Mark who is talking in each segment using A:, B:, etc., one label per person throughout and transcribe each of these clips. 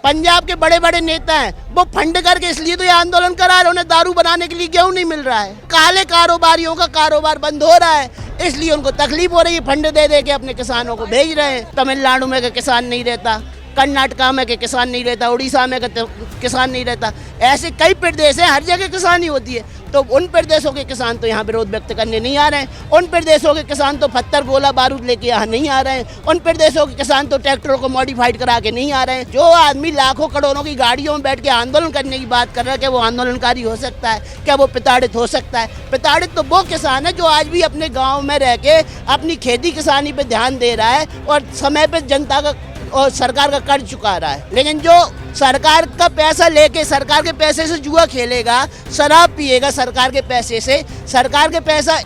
A: पंजाब के बड़े बड़े नेता हैं, वो फंड करके इसलिए तो ये आंदोलन करा रहे हैं, उन्हें दारू बनाने के लिए गेहूं नहीं मिल रहा है। काले कारोबारियों का कारोबार बंद हो रहा है, इसलिए उनको तकलीफ हो रही है। फंड दे दे के अपने किसानों को भेज रहे हैं। तमिलनाडु में के किसान नहीं रहता, कर्नाटका में के किसान नहीं रहता, उड़ीसा में के किसान नहीं रहता। ऐसे कई प्रदेश हैं, हर जगह किसानी होती है। तो उन प्रदेशों के किसान तो यहाँ विरोध व्यक्त करने नहीं आ रहे हैं। उन प्रदेशों के किसान तो पत्थर गोला बारूद लेके यहाँ नहीं आ रहे हैं। उन प्रदेशों के किसान तो ट्रैक्टरों को मॉडिफाइड करा के नहीं आ रहे हैं। जो आदमी लाखों करोड़ों की गाड़ियों में बैठ के आंदोलन करने की बात कर रहा है, क्या वो आंदोलनकारी हो सकता है? क्या वो प्रताड़ित हो सकता है? प्रताड़ित तो वो किसान है जो आज भी अपने गाँव में रह के अपनी खेती किसानी पर ध्यान दे रहा है और समय पर जनता का और सरकार का कर्ज चुका रहा है। लेकिन जो सरकार का पैसा लेके सरकार के पैसे से जुआ खेलेगा, शराब पिएगा सरकार के पैसे से, सरकार के पैसा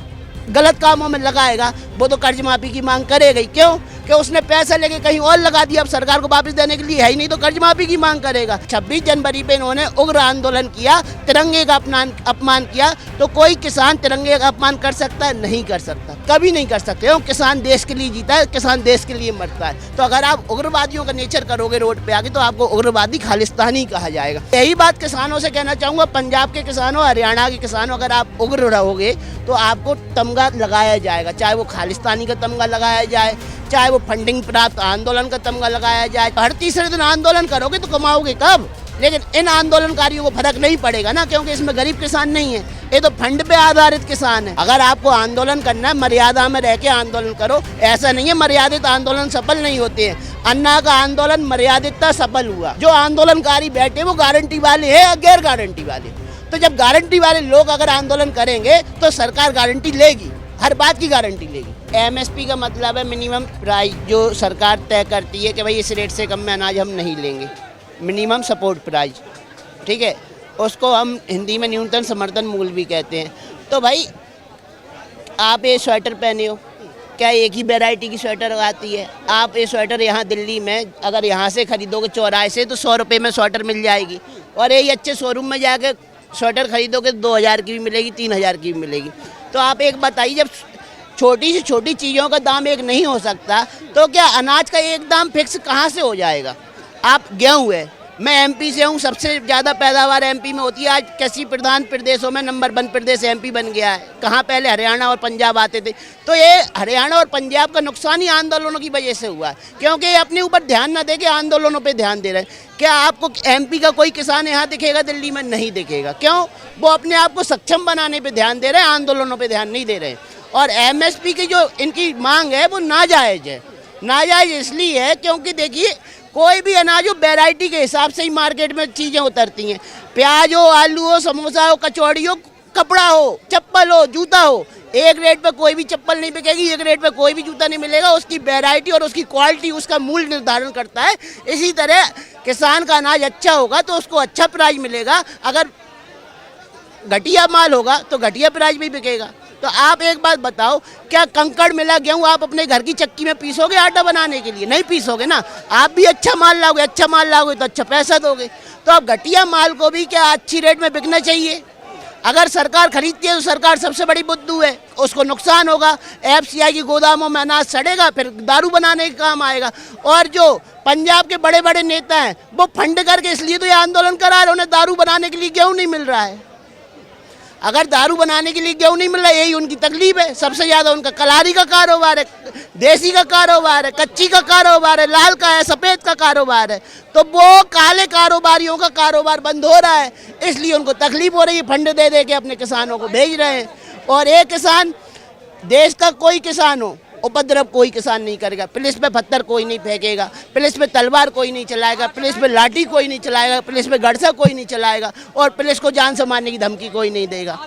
A: गलत कामों में लगाएगा, वो तो कर्ज माफी की मांग करेगा ही। क्यों? कि उसने पैसा लेके कहीं और लगा दिया, अब सरकार को वापस देने के लिए है ही नहीं, तो कर्ज माफी की मांग करेगा। 26 जनवरी पे इन्होंने उग्र आंदोलन किया, तिरंगे का अपमान किया। तो कोई किसान तिरंगे का अपमान कर सकता है? नहीं कर सकता, कभी नहीं कर सकते। क्यों? किसान देश के लिए जीता है, किसान देश के लिए मरता है। तो अगर आप उग्रवादियों का नेचर करोगे रोड पे आगे, तो आपको उग्रवादी खालिस्तानी कहा जाएगा। यही बात किसानों से कहना चाहूँगा, पंजाब के किसानों, हरियाणा के किसानों, अगर आप उग्र रहोगे तो आपको तमगा लगाया जाएगा, चाहे वो खालिस्तानी का तमगा लगाया जाए, चाहे वो फंडिंग प्राप्त आंदोलन का तमगा लगाया जाए। हर तीसरे दिन आंदोलन करोगे तो कमाओगे कब? लेकिन इन आंदोलनकारियों को फर्क नहीं पड़ेगा ना, क्योंकि इसमें गरीब किसान नहीं है, ये तो फंड पे आधारित किसान है। अगर आपको आंदोलन करना है, मर्यादा में रह के आंदोलन करो। ऐसा नहीं है मर्यादित आंदोलन सफल नहीं होते हैं। अन्ना का आंदोलन मर्यादितता सफल हुआ। जो आंदोलनकारी बैठे वो गारंटी वाले है या गैर गारंटी वाले? तो जब गारंटी वाले लोग अगर आंदोलन करेंगे तो सरकार गारंटी लेगी, हर बात की गारंटी लेगी। एमएसपी का मतलब है मिनिमम प्राइस, जो सरकार तय करती है कि भाई इस रेट से कम में अनाज हम नहीं लेंगे, मिनिमम सपोर्ट प्राइस, ठीक है। उसको हम हिंदी में न्यूनतम समर्थन मूल्य भी कहते हैं। तो भाई आप ये स्वेटर पहने हो, क्या एक ही वैरायटी की स्वेटर आती है? आप ये स्वेटर यहाँ दिल्ली में अगर यहाँ से खरीदोगे चौराहे से तो 100 रुपये में स्वेटर मिल जाएगी, और यही अच्छे शोरूम में जाकर स्वेटर खरीदोगे 2000 की भी मिलेगी, 3000 की भी मिलेगी। तो आप एक बताइए, जब छोटी से छोटी चीज़ों का दाम एक नहीं हो सकता, तो क्या अनाज का एक दाम फिक्स कहाँ से हो जाएगा? आप गेहूँ है, मैं एमपी से हूँ, सबसे ज़्यादा पैदावार एमपी में होती है। आज कृषि प्रधान प्रदेशों में नंबर 1 प्रदेश एमपी बन गया है। कहाँ पहले हरियाणा और पंजाब आते थे। तो ये हरियाणा और पंजाब का नुकसान ही आंदोलनों की वजह से हुआ है, क्योंकि ये अपने ऊपर ध्यान न दे के आंदोलनों पे ध्यान दे रहे हैं। क्या आपको एमपी का कोई किसान यहाँ दिखेगा? दिल्ली में नहीं दिखेगा। क्यों? वो अपने आप को सक्षम बनाने पर ध्यान दे रहे हैं, आंदोलनों पर ध्यान नहीं दे रहे हैं। और एमएसपी की जो इनकी मांग है वो नाजायज़ है। नाजायज़ इसलिए है क्योंकि देखिए, कोई भी अनाज हो वैरायटी के हिसाब से ही मार्केट में चीज़ें उतरती हैं। प्याज हो, आलू हो, समोसा हो, कचौड़ी हो, कपड़ा हो, चप्पल हो, जूता हो, एक रेट पे कोई भी चप्पल नहीं बिकेगी, एक रेट पे कोई भी जूता नहीं मिलेगा। उसकी वैरायटी और उसकी क्वालिटी उसका मूल्य निर्धारण करता है। इसी तरह किसान का अनाज अच्छा होगा तो उसको अच्छा प्राइस मिलेगा, अगर घटिया माल होगा तो घटिया प्राइस भी बिकेगा। तो आप एक बात बताओ, क्या कंकड़ मिला गेहूँ आप अपने घर की चक्की में पीसोगे आटा बनाने के लिए? नहीं पीसोगे ना। आप भी अच्छा माल लाओगे, अच्छा माल लाओगे तो अच्छा पैसा दोगे। तो आप घटिया माल को भी क्या अच्छी रेट में बिकना चाहिए? अगर सरकार खरीदती है तो सरकार सबसे बड़ी बुद्धू है, उसको नुकसान होगा। एफसीआई की गोदामों में अनाज सड़ेगा, फिर दारू बनाने का काम आएगा। और जो पंजाब के बड़े बड़े नेता हैं वो फंड करके इसलिए तो ये आंदोलन करा रहे हैं, उन्हें दारू बनाने के लिए गेहूँ नहीं मिल रहा है। अगर दारू बनाने के लिए गेहूँ नहीं मिल रहा, यही उनकी तकलीफ है। सबसे ज़्यादा उनका कलारी का कारोबार है, देसी का कारोबार है, कच्ची का कारोबार है, लाल का है, सफ़ेद का कारोबार है। तो वो काले कारोबारियों का कारोबार बंद हो रहा है, इसलिए उनको तकलीफ हो रही है। फंड दे दे के अपने किसानों को भेज रहे हैं। और एक किसान, देश का कोई किसान हो, उपद्रव कोई किसान नहीं करेगा। पुलिस पे पत्थर कोई नहीं फेंकेगा, पुलिस पे तलवार कोई नहीं चलाएगा, पुलिस पे लाठी कोई नहीं चलाएगा, पुलिस पे गड़सा कोई नहीं चलाएगा, और पुलिस को जान से मारने की धमकी कोई नहीं देगा।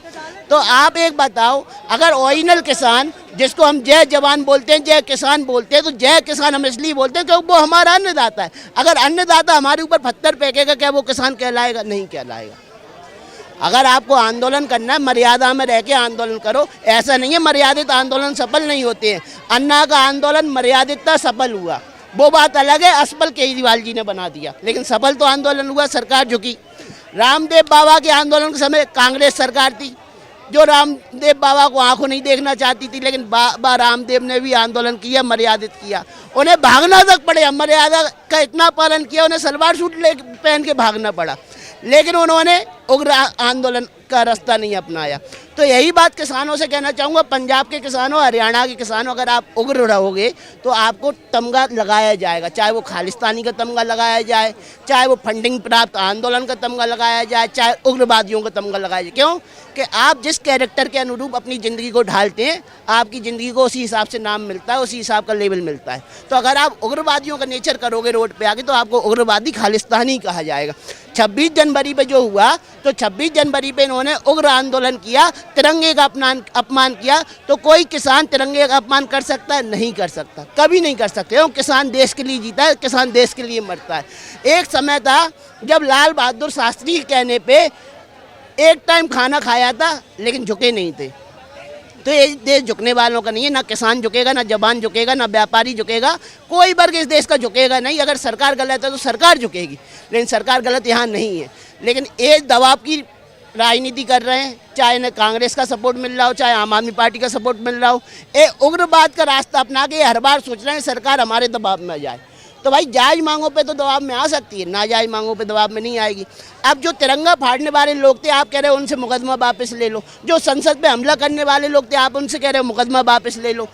A: तो आप एक बताओ, अगर ओरिजिनल किसान, जिसको हम जय जवान बोलते हैं, जय किसान बोलते हैं, तो जय किसान हम इसलिए बोलते हैं क्योंकि वो हमारा अन्नदाता है। अगर अन्नदाता हमारे ऊपर पत्थर फेंकेगा, क्या वो किसान कहलाएगा? नहीं कहलाएगा। अगर आपको आंदोलन करना है, मर्यादा में रह के आंदोलन करो। ऐसा नहीं है मर्यादित आंदोलन सफल नहीं होते हैं। अन्ना का आंदोलन मर्यादितता सफल हुआ, वो बात अलग है, असफल केजरीवाल जी ने बना दिया, लेकिन सफल तो आंदोलन हुआ, सरकार झुकी। रामदेव बाबा के आंदोलन के समय कांग्रेस सरकार थी, जो रामदेव बाबा को आंखों नहीं देखना चाहती थी, लेकिन बाबा रामदेव ने भी आंदोलन किया, मर्यादित किया, उन्हें भागना तक पड़े, मर्यादा का इतना पालन किया, उन्हें सलवार सूट पहन के भागना पड़ा, लेकिन उन्होंने उग्र आंदोलन का रास्ता नहीं अपनाया। तो यही बात किसानों से कहना चाहूँगा, पंजाब के किसानों, हरियाणा के किसानों, अगर आप उग्र रहोगे तो आपको तमगा लगाया जाएगा, चाहे वो खालिस्तानी का तमगा लगाया जाए, चाहे वो फंडिंग प्राप्त आंदोलन का तमगा लगाया जाए, चाहे उग्रवादियों का तमगा लगाया जाए। क्यों कि आप जिस कैरेक्टर के अनुरूप अपनी ज़िंदगी को ढालते हैं, आपकी ज़िंदगी को उसी हिसाब से नाम मिलता है, उसी हिसाब का लेवल मिलता है। तो अगर आप उग्रवादियों का नेचर करोगे रोड पे आके, तो आपको उग्रवादी खालिस्तानी कहा जाएगा। 26 जनवरी पे जो हुआ, तो 26 जनवरी पे इन्होंने उग्र आंदोलन किया, तिरंगे का अपमान किया। तो कोई किसान तिरंगे का अपमान कर सकता है? नहीं कर सकता, कभी नहीं कर सकते। क्यों? किसान देश के लिए जीता है, किसान देश के लिए मरता है। एक समय था जब लाल बहादुर शास्त्री के कहने पे एक टाइम खाना खाया था, लेकिन झुके नहीं थे। तो ये देश झुकने वालों का नहीं है, ना किसान झुकेगा, ना जवान झुकेगा, ना व्यापारी झुकेगा, कोई वर्ग इस देश का झुकेगा नहीं। अगर सरकार गलत है तो सरकार झुकेगी, लेकिन सरकार गलत यहाँ नहीं है। लेकिन ये दबाव की राजनीति कर रहे हैं, चाहे इन्हें कांग्रेस का सपोर्ट मिल रहा हो, चाहे आम आदमी पार्टी का सपोर्ट मिल रहा हो, ये उग्रवाद का रास्ता अपना के हर बार सोच रहे हैं सरकार हमारे दबाव में जाए। तो भाई जायज़ मांगों पे तो दबाव में आ सकती है, नाजायज़ मांगों पे दबाव में नहीं आएगी। अब जो तिरंगा फाड़ने वाले लोग थे, आप कह रहे हो उनसे मुकदमा वापस ले लो। जो संसद पे हमला करने वाले लोग थे, आप उनसे कह रहे हो मुकदमा वापस ले लो।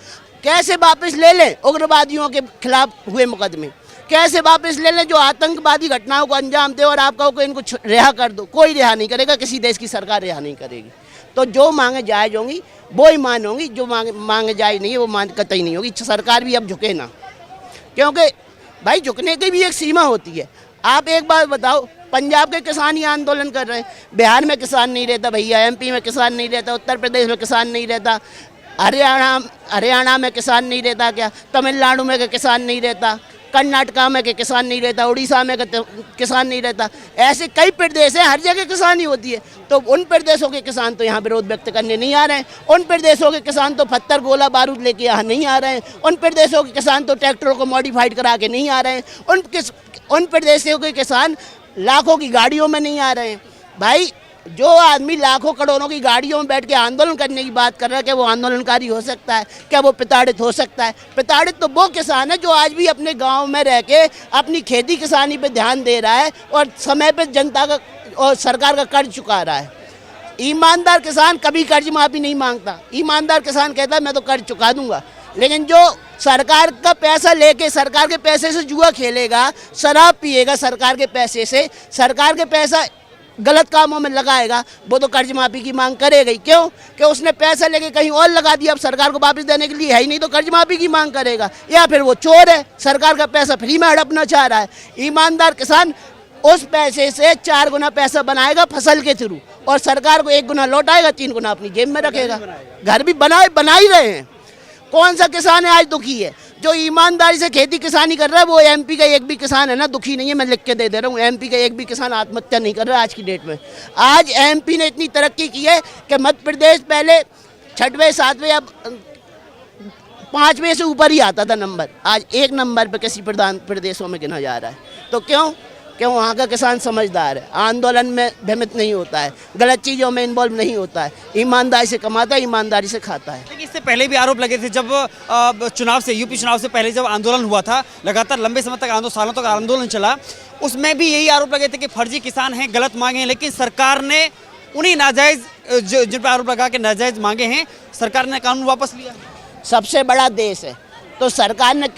A: कैसे वापस ले लें? उग्रवादियों के खिलाफ हुए मुकदमे कैसे वापस ले लें? जो आतंकवादी घटनाओं को अंजाम दे और आप कहो कि इनको रिहा कर दो, कोई रिहा नहीं करेगा, किसी देश की सरकार रिहा नहीं करेगी। तो जो मांगे जायज़ होंगी वो ही मान होंगी, जो मांगे जायज़ नहीं है वो मान कतई नहीं होगी। सरकार भी अब झुके ना, क्योंकि भाई झुकने की भी एक सीमा होती है। आप एक बात बताओ, पंजाब के किसान ही आंदोलन कर रहे हैं, बिहार में किसान नहीं रहता भैया, एमपी में किसान नहीं रहता, उत्तर प्रदेश में किसान नहीं रहता, हरियाणा में किसान नहीं रहता, क्या तमिलनाडु में किसान नहीं रहता, कर्नाटका में के किसान नहीं रहता, उड़ीसा में किसान नहीं रहता। ऐसे कई प्रदेश हैं, हर जगह किसानी होती है। तो उन प्रदेशों के किसान तो यहाँ विरोध व्यक्त करने नहीं आ रहे हैं, उन प्रदेशों के किसान तो पत्थर गोला बारूद लेके यहाँ नहीं आ रहे हैं, उन प्रदेशों के किसान तो ट्रैक्टरों को मॉडिफाइड करा के नहीं आ रहे हैं, उन प्रदेशों के किसान लाखों की गाड़ियों में नहीं आ रहे हैं। भाई जो आदमी लाखों करोड़ों की गाड़ियों में बैठ के आंदोलन करने की बात कर रहा है, क्या वो आंदोलनकारी हो सकता है? क्या वो प्रताड़ित हो सकता है? प्रताड़ित तो वो किसान है जो आज भी अपने गांव में रह के अपनी खेती किसानी पे ध्यान दे रहा है और समय पे जनता का और सरकार का कर्ज चुका रहा है। ईमानदार किसान कभी कर्ज माफ़ी नहीं मांगता। ईमानदार किसान कहता है मैं तो कर्ज चुका दूंगा। लेकिन जो सरकार का पैसा लेके सरकार के पैसे से जुआ खेलेगा, शराब पिएगा सरकार के पैसे से, सरकार के पैसा गलत कामों में लगाएगा, वो तो कर्ज माफ़ी की मांग करेगा ही। क्यों कि उसने पैसा लेके कहीं और लगा दिया, अब सरकार को वापस देने के लिए है ही नहीं, तो कर्ज माफ़ी की मांग करेगा। या फिर वो चोर है, सरकार का पैसा फ्री में हड़पना चाह रहा है। ईमानदार किसान उस पैसे से 4 गुना पैसा बनाएगा फसल के थ्रू, और सरकार को 1 गुना लौटाएगा, 3 गुना अपनी जेब में रखेगा। घर भी बना ही रहे हैं। कौन सा किसान है आज दुखी है? जो ईमानदारी से खेती किसानी कर रहा है, वो एमपी का एक भी किसान है ना दुखी नहीं है। मैं लिख के दे रहा हूँ, एमपी का एक भी किसान आत्महत्या नहीं कर रहा है आज की डेट में। आज एमपी ने इतनी तरक्की की है कि मध्य प्रदेश पहले 6वें 7वें अब 5वें से ऊपर ही आता था नंबर, आज 1 नंबर पे किसी प्रधान प्रदेशों में गिना जा रहा है। तो क्यों वहाँ का किसान समझदार है, आंदोलन में भ्रमित नहीं होता है, गलत चीज़ों में इन्वॉल्व नहीं होता है, ईमानदारी से कमाता है, ईमानदारी से खाता है।
B: लेकिन इससे पहले भी आरोप लगे थे, जब चुनाव से यूपी चुनाव से पहले जब आंदोलन हुआ था, लगातार लंबे समय तक सालों तक आंदोलन चला, उसमें भी यही आरोप लगे थे कि फर्जी किसान हैं, गलत मांगे हैं। लेकिन सरकार ने उन्हीं नाजायज़ जिन पर आरोप लगा के नाजायज़ मांगे हैं, सरकार ने कानून वापस लिया।
A: सबसे बड़ा देश है तो सरकार ने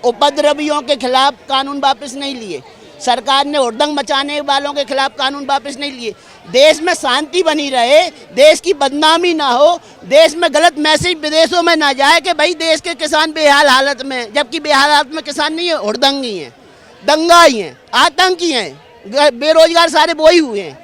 A: उपद्रवियों के खिलाफ कानून वापस नहीं लिए, सरकार ने हुड़दंग मचाने वालों के खिलाफ कानून वापस नहीं लिए। देश में शांति बनी रहे, देश की बदनामी ना हो, देश में गलत मैसेज विदेशों में ना जाए कि भाई देश के किसान बेहाल हालत में, जबकि बेहाल हालत में किसान नहीं है, हुड़दंगी हैं, दंगाई हैं, आतंकी हैं, बेरोजगार सारे वो ही हुए हैं।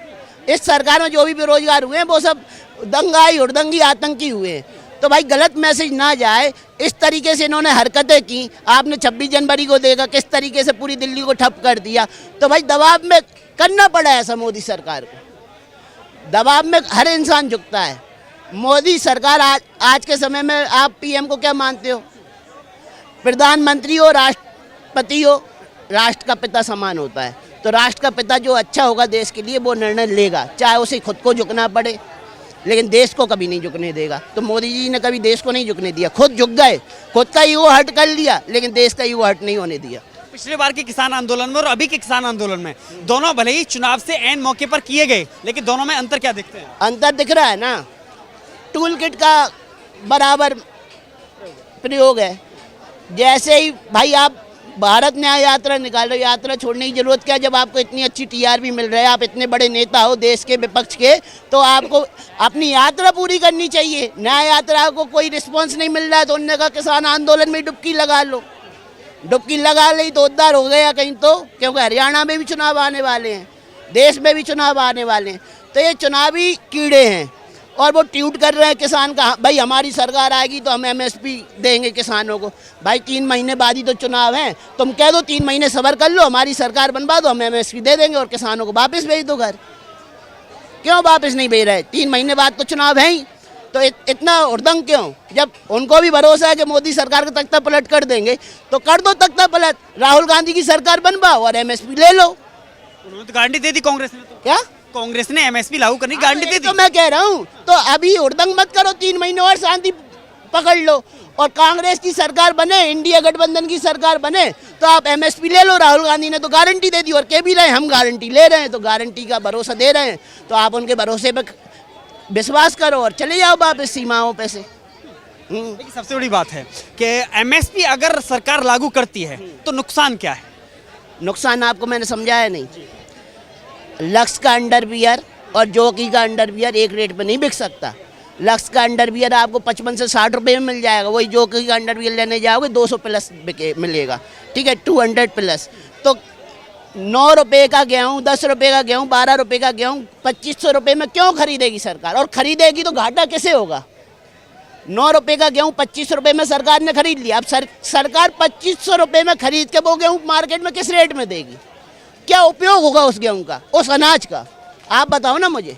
A: इस सरकार में जो भी बेरोजगार हुए हैं वो सब दंगाई, हुड़दंगी, आतंकी हुए हैं। तो भाई गलत मैसेज ना जाए, इस तरीके से इन्होंने हरकतें की। आपने 26 जनवरी को देखा किस तरीके से पूरी दिल्ली को ठप कर दिया। तो भाई दबाव में करना पड़ा ऐसा मोदी सरकार को, दबाव में हर इंसान झुकता है। मोदी सरकार आज के समय में आप पीएम को क्या मानते हो? प्रधानमंत्री हो, राष्ट्रपति हो, राष्ट्र का पिता समान होता है। तो राष्ट्र का पिता जो अच्छा होगा देश के लिए वो निर्णय लेगा, चाहे उसे खुद को झुकना पड़े, लेकिन देश को कभी नहीं झुकने देगा। तो मोदी जी ने कभी देश को नहीं झुकने दिया, खुद झुक गए, खुद का ईगो हर्ट कर लिया, लेकिन देश का ईगो हर्ट नहीं होने दिया।
B: पिछले बार के किसान आंदोलन में और अभी के किसान आंदोलन में दोनों भले ही चुनाव से ऐन मौके पर किए गए, लेकिन दोनों में अंतर क्या दिखते हैं?
A: अंतर दिख रहा है ना, टूल किट का बराबर प्रयोग है। जैसे ही भाई आप भारत न्याय यात्रा निकाल रहे हो, यात्रा छोड़ने की जरूरत क्या है जब आपको इतनी अच्छी टीआरपी मिल रहा है, आप इतने बड़े नेता हो देश के विपक्ष के, तो आपको अपनी यात्रा पूरी करनी चाहिए। न्याय यात्रा को कोई रिस्पांस नहीं मिल रहा है तो उन्होंने कहा किसान आंदोलन में डुबकी लगा लो। डुबकी लगा ली तो उद्धार हो गया कहीं तो, क्योंकि हरियाणा में भी चुनाव आने वाले हैं, देश में भी चुनाव आने वाले हैं। तो ये चुनावी कीड़े हैं और वो ट्यूट कर रहे हैं किसान का, भाई हमारी सरकार आएगी तो हम एमएसपी देंगे किसानों को। भाई 3 महीने बाद ही तो चुनाव है, तुम कह दो 3 महीने सब्र कर लो, हमारी सरकार बनवा दो, हम एमएसपी दे देंगे और किसानों को वापस भेज दो घर। क्यों वापस नहीं भेज रहे? 3 महीने बाद तो चुनाव है ही, तो इतना उर्दंग क्यों? जब उनको भी भरोसा है कि मोदी सरकार का तख्ता पलट कर देंगे तो कर दो तख्ता पलट, राहुल गांधी की सरकार बनवाओ और एमएसपी ले लो।
B: उन्होंने तो गारंटी दे दी कांग्रेस ने, तो
A: क्या
B: कांग्रेस ने एमएसपी लागू करने की गारंटी दे दी।
A: तो मैं कह रहा हूँ, तो अभी उर्दंग मत करो, 3 महीने और शांति पकड़ लो और कांग्रेस की सरकार बने, इंडिया गठबंधन की सरकार बने तो आप एमएसपी ले लो। राहुल गांधी ने तो गारंटी दे दी और कह भी रहे हम गारंटी ले रहे हैं, तो गारंटी का भरोसा दे रहे हैं तो आप उनके भरोसे पे विश्वास करो और चले जाओ वापस सीमाओं पे से।
B: लेकिन सबसे बड़ी बात है कि एमएसपी अगर सरकार लागू करती है तो नुकसान क्या है?
A: नुकसान आपको मैंने समझाया नहीं। लक्स का अंडरवियर और जॉकी का अंडरवियर एक रेट पे नहीं बिक सकता। लक्स का अंडरवियर आपको 55 से 60 रुपये में मिल जाएगा, वही जॉकी का अंडरवियर लेने जाओगे 200 प्लस मिलेगा, ठीक है, 200 प्लस। तो 9 रुपये का गेहूँ, 10 रुपये का गेहूँ, 12 रुपये का गेहूँ 2500 रुपये में क्यों खरीदेगी सरकार? और खरीदेगी तो घाटा कैसे होगा? 9 रुपये का गेहूँ 25 रुपये में सरकार ने खरीद लिया, अब सरकार 2500 रुपये में खरीद के वो गेहूँ मार्केट में किस रेट में देगी? क्या उपयोग होगा उस गेहूँ का, उस अनाज का? आप बताओ ना मुझे।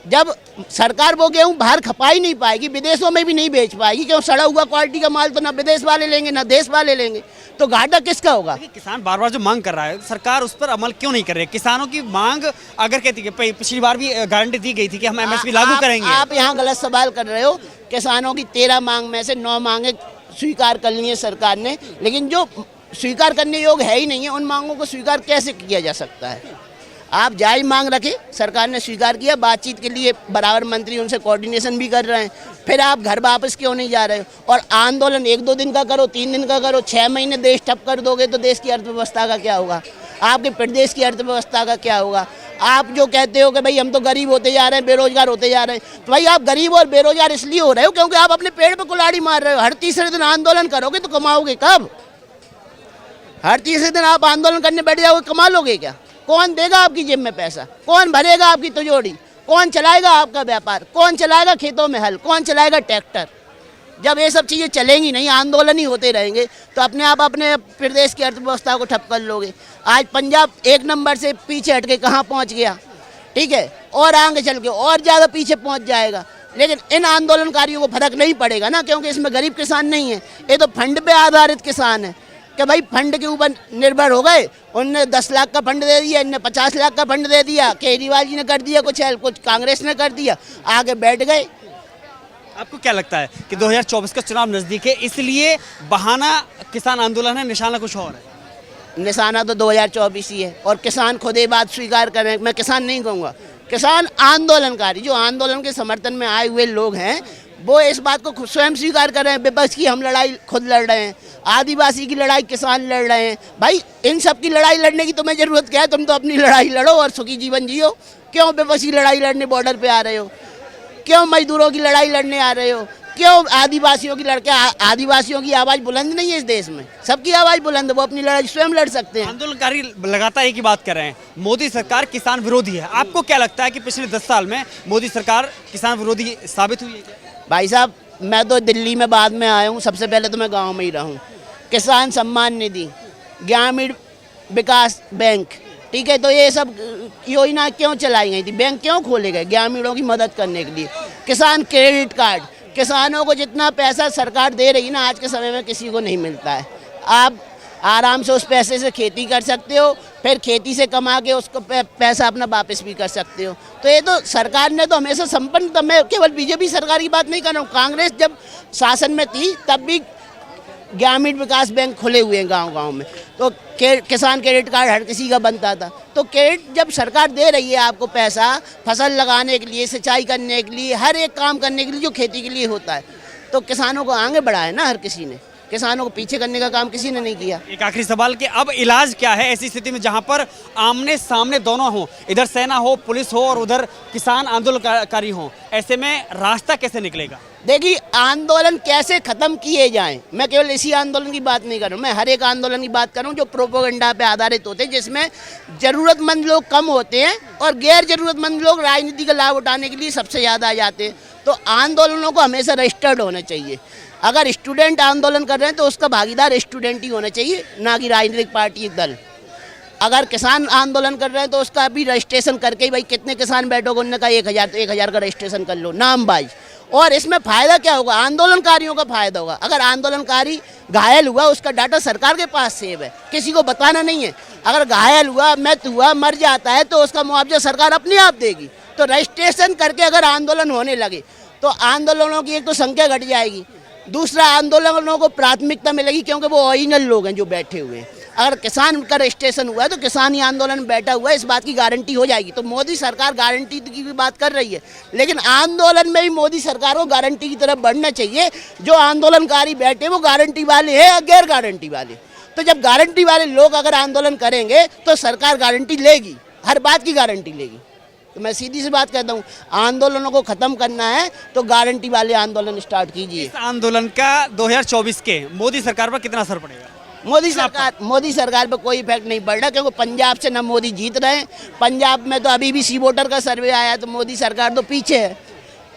A: जब सरकार वो गेहूँ बाहर खपा ही नहीं पाएगी, विदेशों में भी नहीं बेच पाएगी, क्यों? सड़ा हुआ क्वालिटी का माल तो ना विदेश वाले लेंगे ना देश वाले लेंगे, तो घाटा किसका होगा?
B: किसान बार बार जो मांग कर रहा है, सरकार उस पर अमल क्यों नहीं कर रही है? किसानों की मांग अगर कहती है, पिछली बार भी गारंटी दी गई थी कि हम एमएसपी लागू करेंगे।
A: आप यहाँ गलत सवाल कर रहे हो। किसानों की 13 मांग में से 9 मांगे स्वीकार कर ली है सरकार ने, लेकिन जो स्वीकार करने योग्य है ही नहीं है उन मांगों को स्वीकार कैसे किया जा सकता है? आप जायज मांग रखे, सरकार ने स्वीकार किया, बातचीत के लिए बराबर मंत्री उनसे कोऑर्डिनेशन भी कर रहे हैं, फिर आप घर वापस क्यों नहीं जा रहे हो? और आंदोलन 1-2 दिन का करो, 3 दिन का करो, 6 महीने देश ठप कर दोगे तो देश की अर्थव्यवस्था का क्या होगा? आपके प्रदेश की अर्थव्यवस्था का क्या होगा? आप जो कहते हो कि भाई हम तो गरीब होते जा रहे हैं, बेरोजगार होते जा रहे हैं, तो भाई आप गरीब और बेरोजगार इसलिए हो रहे हो क्योंकि आप अपने पेड़ पर कुल्हाड़ी मार रहे हो। हर तीसरे दिन आंदोलन करोगे तो कमाओगे कब? हर तीसरे दिन आप आंदोलन करने बैठ जाओगे, कमा लोगे क्या? कौन देगा आपकी जेब में पैसा? कौन भरेगा आपकी तिजोरी? कौन चलाएगा आपका व्यापार? कौन चलाएगा खेतों में हल? कौन चलाएगा ट्रैक्टर? जब ये सब चीज़ें चलेंगी नहीं, आंदोलन ही होते रहेंगे, तो अपने आप अपने प्रदेश की अर्थव्यवस्था को ठप कर लोगे। आज पंजाब 1 नंबर से पीछे हट के कहाँ पहुँच गया, ठीक है, और आगे चल के और ज़्यादा पीछे पहुँच जाएगा। लेकिन इन आंदोलनकारियों को फर्क नहीं पड़ेगा ना, क्योंकि इसमें गरीब किसान नहीं है, ये तो फंड पे आधारित किसान है कि भाई फंड के ऊपर निर्भर हो गए। उनने 10 लाख का फंड दे दिया, इनने 50 लाख का फंड दे दिया, केजरीवाल जी ने कर दिया कुछ कांग्रेस ने कर दिया, आगे बैठ गए।
B: आपको क्या लगता है कि 2024 का चुनाव नजदीक है, इसलिए बहाना किसान आंदोलन है, निशाना कुछ और है?
A: निशाना तो 2024 ही है और किसान खुद ये बात स्वीकार करें। मैं किसान नहीं कहूँगा, किसान आंदोलनकारी, जो आंदोलन के समर्थन में आए हुए लोग हैं, वो इस बात को स्वयं स्वीकार कर रहे हैं। विपक्ष की हम लड़ाई खुद लड़ रहे हैं, आदिवासी की लड़ाई किसान लड़ रहे हैं। भाई इन सब की लड़ाई लड़ने की तुम्हें ज़रूरत क्या है? तुम तो अपनी लड़ाई लड़ो और सुखी जीवन जियो। क्यों विपक्ष की लड़ाई लड़ने बॉर्डर पे आ रहे हो? क्यों मजदूरों की लड़ाई लड़ने आ रहे हो? क्यों आदिवासियों की लड़के? आदिवासियों की आवाज़ बुलंद नहीं है इस देश में, सबकी आवाज़ बुलंद है, वो अपनी लड़ाई स्वयं लड़ सकते हैं।
B: आंदोलनकारी लगातार एक ही बात कर रहे हैं, मोदी सरकार किसान विरोधी है। आपको क्या लगता है कि पिछले 10 साल में मोदी सरकार किसान विरोधी साबित हुई है क्या?
A: भाई साहब, मैं तो दिल्ली में बाद में आया हूँ, सबसे पहले तो मैं गांव में ही रहा हूँ। किसान सम्मान निधि, ग्रामीण विकास बैंक, ठीक है, तो ये सब योजना क्यों चलाई गई थी? बैंक क्यों खोले गए? ग्रामीणों की मदद करने के लिए। किसान क्रेडिट कार्ड, किसानों को जितना पैसा सरकार दे रही है ना, आज के समय में किसी को नहीं मिलता है। आप आराम से उस पैसे से खेती कर सकते हो, फिर खेती से कमा के उसको पैसा अपना वापस भी कर सकते हो। तो ये तो सरकार ने तो हमेशा संपन्न, तो मैं केवल बीजेपी सरकार की बात नहीं कर रहा हूँ, कांग्रेस जब शासन में थी तब भी ग्रामीण विकास बैंक खुले हुए हैं गांव-गांव में, तो किसान क्रेडिट कार्ड हर किसी का बनता था। तो क्रेडिट जब सरकार दे रही है आपको पैसा फसल लगाने के लिए, सिंचाई करने के लिए, हर एक काम करने के लिए जो खेती के लिए होता है, तो किसानों को आगे बढ़ाया ना हर किसी ने, किसानों को पीछे करने का काम किसी ने नहीं किया।
B: एक आखिरी सवाल कि अब इलाज क्या है ऐसी स्थिति में जहां पर आमने सामने दोनों हो, इधर सेना हो, पुलिस हो और उधर किसान आंदोलनकारी हो, ऐसे में रास्ता कैसे निकलेगा?
A: देखिए, आंदोलन कैसे खत्म किए जाएं, मैं केवल इसी आंदोलन की बात नहीं कर रहा हूँ, मैं हर एक आंदोलन की बात कर रहा हूँ जो प्रोपेगेंडा पे आधारित होते हैं, जिसमें ज़रूरतमंद लोग कम होते हैं और गैर ज़रूरतमंद लोग राजनीति का लाभ उठाने के लिए सबसे ज़्यादा आ जाते हैं। तो आंदोलनों को हमेशा रजिस्टर्ड होना चाहिए। अगर स्टूडेंट आंदोलन कर रहे हैं तो उसका भागीदार स्टूडेंट ही होना चाहिए, ना कि राजनीतिक पार्टी दल। अगर किसान आंदोलन कर रहे हैं तो उसका भी रजिस्ट्रेशन करके ही, भाई कितने किसान बैठोगे, उन्होंने कहा 1000, तो 1000 का रजिस्ट्रेशन कर लो नाम बाई। और इसमें फ़ायदा क्या होगा? आंदोलनकारियों का फ़ायदा होगा। अगर आंदोलनकारी घायल हुआ, उसका डाटा सरकार के पास सेव है, किसी को बताना नहीं है। अगर घायल हुआ, मृत हुआ, मर जाता है तो उसका मुआवजा सरकार अपने आप देगी। तो रजिस्ट्रेशन करके अगर आंदोलन होने लगे तो आंदोलनों की एक तो संख्या घट जाएगी, दूसरा आंदोलनों को प्राथमिकता मिलेगी क्योंकि वो ओरिजिनल लोग हैं जो बैठे हुए हैं। अगर किसान का रजिस्ट्रेशन हुआ है तो किसान ही आंदोलन में बैठा हुआ है, इस बात की गारंटी हो जाएगी। तो मोदी सरकार गारंटी की भी बात कर रही है, लेकिन आंदोलन में भी मोदी सरकार को गारंटी की तरफ बढ़ना चाहिए। जो आंदोलनकारी बैठे वो गारंटी वाले हैं या गैर गारंटी वाले। तो जब गारंटी वाले लोग अगर आंदोलन करेंगे तो सरकार गारंटी लेगी, हर बात की गारंटी लेगी। तो मैं सीधी सी बात कहता हूँ, आंदोलनों को ख़त्म करना है तो गारंटी वाले आंदोलन स्टार्ट कीजिए।
B: इस आंदोलन का 2024 के मोदी सरकार पर कितना असर पड़ेगा?
A: मोदी सरकार पर कोई इफेक्ट नहीं पड़ रहा, क्योंकि पंजाब से ना मोदी जीत रहे हैं। पंजाब में तो अभी भी सी वोटर का सर्वे आया तो मोदी सरकार तो पीछे है।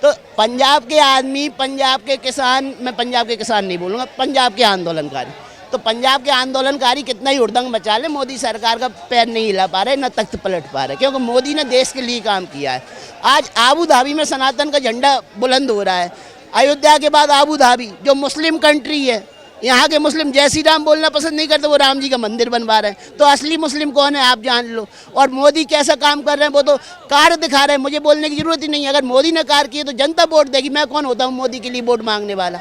A: तो पंजाब के आदमी, पंजाब के किसान, मैं पंजाब के किसान नहीं बोलूँगा, पंजाब के आंदोलनकारी, तो पंजाब के आंदोलनकारी कितना ही हुड़दंग मचा ले, मोदी सरकार का पैर नहीं हिला पा रहे, ना तख्त पलट पा रहे, क्योंकि मोदी ने देश के लिए काम किया है। आज आबू धाबी में सनातन का झंडा बुलंद हो रहा है। अयोध्या के बाद आबू धाबी जो मुस्लिम कंट्री है, यहाँ के मुस्लिम जय श्री राम बोलना पसंद नहीं करते, वो राम जी का मंदिर बनवा रहे हैं। तो असली मुस्लिम कौन है आप जान लो। और मोदी कैसा काम कर रहे हैं, वो तो कार्य दिखा रहे हैं, मुझे बोलने की जरूरत ही नहीं है। अगर मोदी ने कार्य किए तो जनता वोट देगी, मैं कौन होता हूँ मोदी के लिए वोट मांगने वाला।